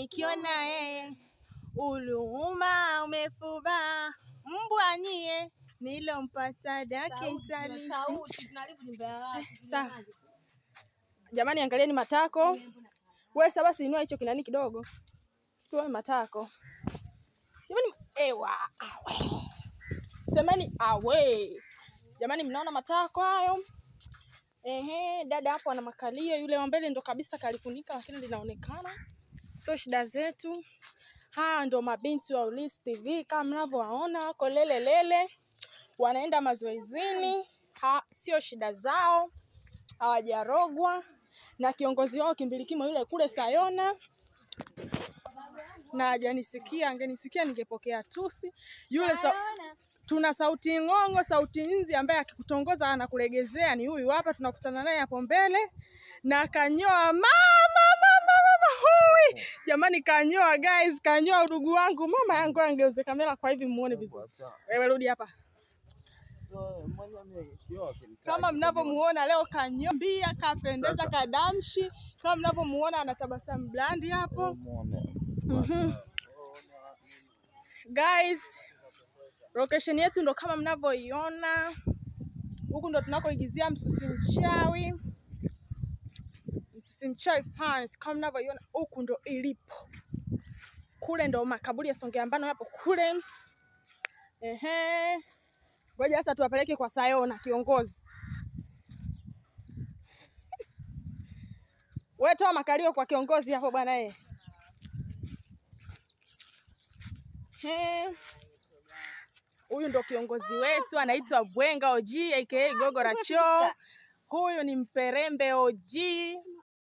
nikiona uluma umefuba mbwa nyie nilompata dake italisi. Sawa. Jamani angalieni matako. Wewe sasa basi inua hicho kinani kidogo. Tuwe matako. Jamani ewa awe. Semeni awe. Jamani mnaona matako hayo? Dada hapo ana makalio, yule wa mbele ndo kabisa kalifunika lakini linaonekana. Sio shida zetu. Ndo mabinti wa Ulisi TV kama mnavyowaona wako lele. Wanaenda mazoezini. Sio shida zao. Hawajarogwa na kiongozi wao Kimbilikimo yule kule Sayona. Na hajanisikia, angenisikia ningepokea tusi. Yule tuna sauti ngongo, sauti nzi ambaye akikutongoza anakulegezea ni huyu hapa, tunakutana naye hapo mbele. Na kanyoa mama hui. Jamani kanyoa guys, kanyoa udugu wangu. Mama yangu angeuze kamera kwa hivi muone vizuri. Wewe rudi hapa. Kama mnavyomuona leo kanyombia kapendeza kadamshi. Kama mnavyomuona anatabasamu blandi hapo. Guys, location yetu ndo kama mnavyoiona. Huku ndo tunakoigizia Msusi Mchawi. Msusi Mchawi fans kama mnavyoiona huku ndo ilipo. Kule ndo makaburi ya Songeambano hapo kule. Ngoja sasa tuwapeleke kwa Sayona kiongozi. Wewe toa makalio kwa kiongozi hapo bwana Huyu ndo kiongozi wetu anaitwa Bwenga OG aka Gogo Racho. Huyu ni Mperembe OG.